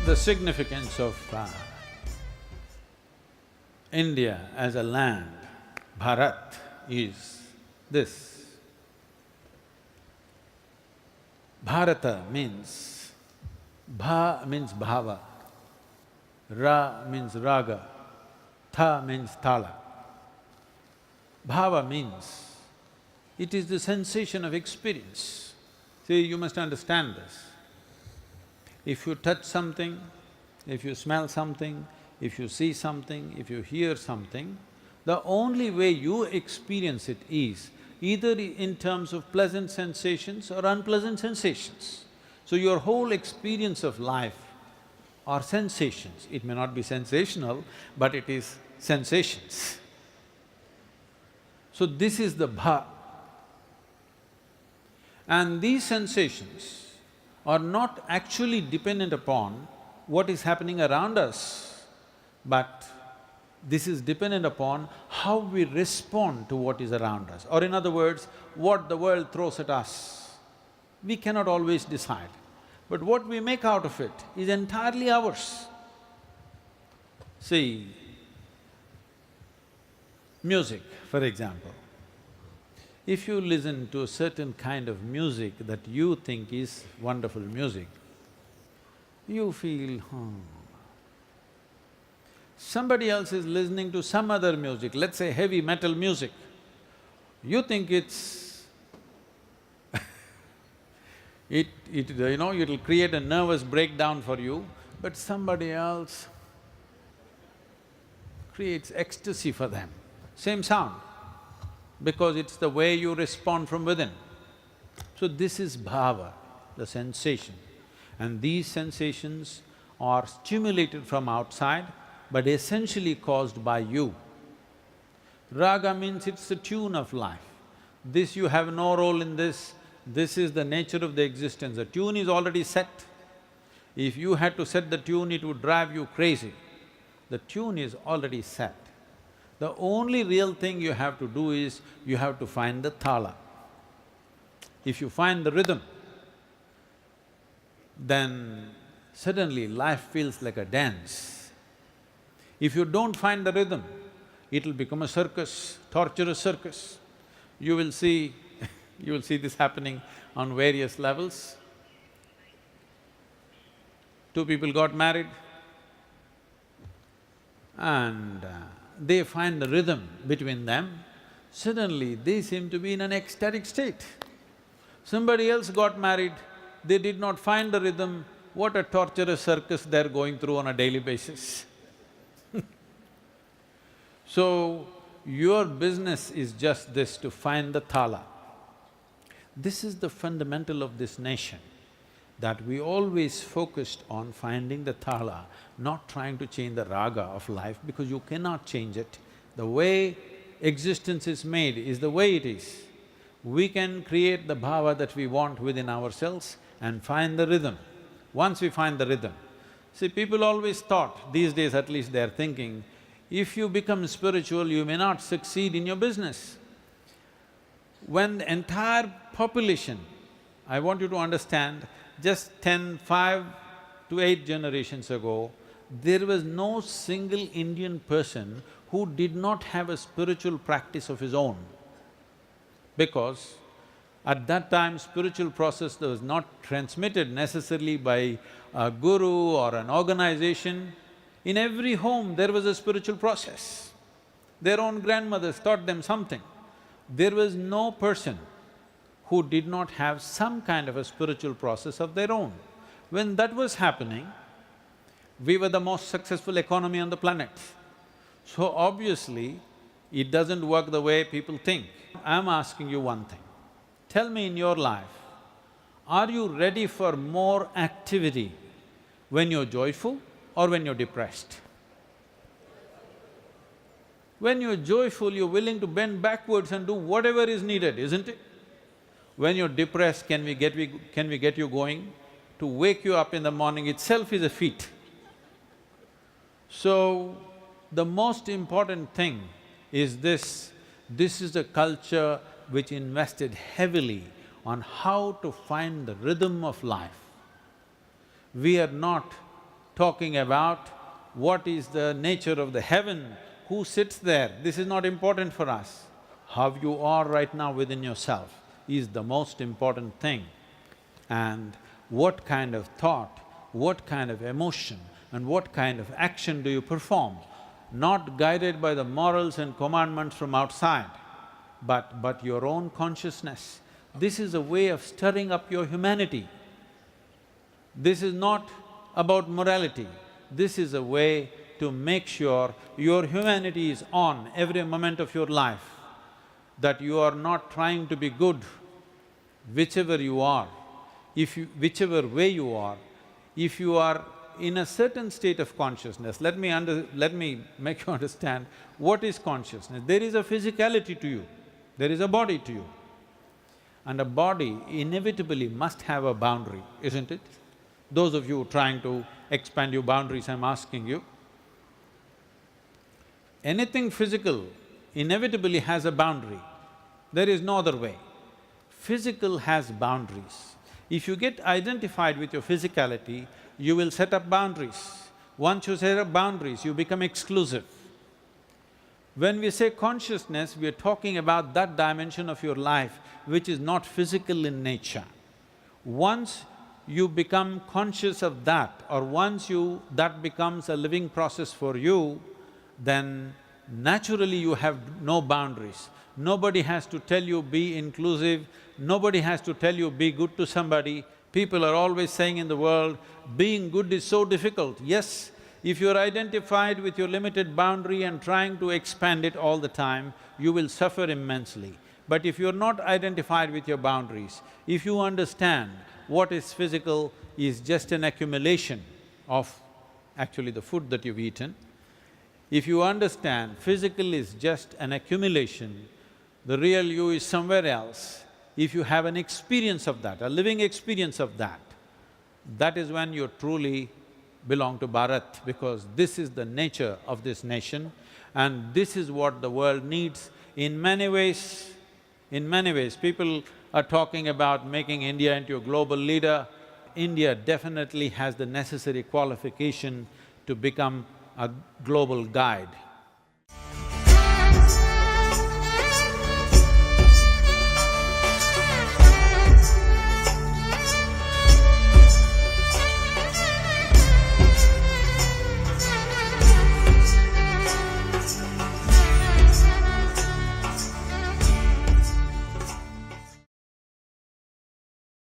The significance of India as a land, Bharat, is this. Bharata means… Bha means bhava, Ra means raga, Tha means thala. Bhava means it is the sensation of experience. See, you must understand this. If you touch something, if you smell something, if you see something, if you hear something, the only way you experience it is either in terms of pleasant sensations or unpleasant sensations. So your whole experience of life are sensations. It may not be sensational, but it is sensations. So this is the bha. And these sensations are not actually dependent upon what is happening around us, but this is dependent upon how we respond to what is around us, or in other words, what the world throws at us. We cannot always decide, but what we make out of it is entirely ours. See, music, for example. If you listen to a certain kind of music that you think is wonderful music, you feel, Somebody else is listening to some other music, let's say heavy metal music. You think it's it'll create a nervous breakdown for you, but somebody else creates ecstasy for them. Same sound, because it's the way you respond from within. So this is bhava, the sensation. And these sensations are stimulated from outside, but essentially caused by you. Raga means it's the tune of life. This you have no role in this is the nature of the existence. The tune is already set. If you had to set the tune, it would drive you crazy. The tune is already set. The only real thing you have to do is, you have to find the thala. If you find the rhythm, then suddenly life feels like a dance. If you don't find the rhythm, it'll become a circus, torturous circus. You will see you will see this happening on various levels. Two people got married and they find the rhythm between them, suddenly they seem to be in an ecstatic state. Somebody else got married, they did not find the rhythm, what a torturous circus they're going through on a daily basis. So, your business is just this, to find the thala. This is the fundamental of this nation, that we always focused on finding the thala, not trying to change the raga of life, because you cannot change it. The way existence is made is the way it is. We can create the bhava that we want within ourselves and find the rhythm. Once we find the rhythm, see, people always thought, these days at least they're thinking, if you become spiritual, you may not succeed in your business. When the entire population, I want you to understand, just 5 to 8 generations ago, there was no single Indian person who did not have a spiritual practice of his own. Because at that time, spiritual process was not transmitted necessarily by a guru or an organization. In every home, there was a spiritual process. Their own grandmothers taught them something. There was no person who did not have some kind of a spiritual process of their own. When that was happening, we were the most successful economy on the planet. So obviously, it doesn't work the way people think. I'm asking you one thing. Tell me, in your life, are you ready for more activity when you're joyful or when you're depressed? When you're joyful, you're willing to bend backwards and do whatever is needed, isn't it? When you're depressed, can we get you going? To wake you up in the morning itself is a feat. So, the most important thing is this is a culture which invested heavily on how to find the rhythm of life. We are not talking about what is the nature of the heaven, who sits there, this is not important for us. How you are right now within yourself is the most important thing. And what kind of thought, what kind of emotion and what kind of action do you perform, not guided by the morals and commandments from outside, but your own consciousness. This is a way of stirring up your humanity. This is not about morality, this is a way to make sure your humanity is on every moment of your life, that you are not trying to be good whichever you are, whichever way you are. If you are in a certain state of consciousness, let me make you understand what is consciousness. There is a physicality to you, there is a body to you. And a body inevitably must have a boundary, isn't it? Those of you trying to expand your boundaries, I'm asking you. Anything physical inevitably has a boundary. There is no other way. Physical has boundaries. If you get identified with your physicality, you will set up boundaries. Once you set up boundaries, you become exclusive. When we say consciousness, we are talking about that dimension of your life which is not physical in nature. Once you become conscious of that, or that becomes a living process for you, then naturally you have no boundaries. Nobody has to tell you be inclusive, nobody has to tell you be good to somebody. People are always saying in the world, being good is so difficult. Yes, if you're identified with your limited boundary and trying to expand it all the time, you will suffer immensely. But if you're not identified with your boundaries, if you understand what is physical is just an accumulation of actually the food that you've eaten, if you understand physical is just an accumulation, the real you is somewhere else, if you have an experience of that, a living experience of that, that is when you truly belong to Bharat, because this is the nature of this nation and this is what the world needs. In many ways, people are talking about making India into a global leader. India definitely has the necessary qualification to become a global guide.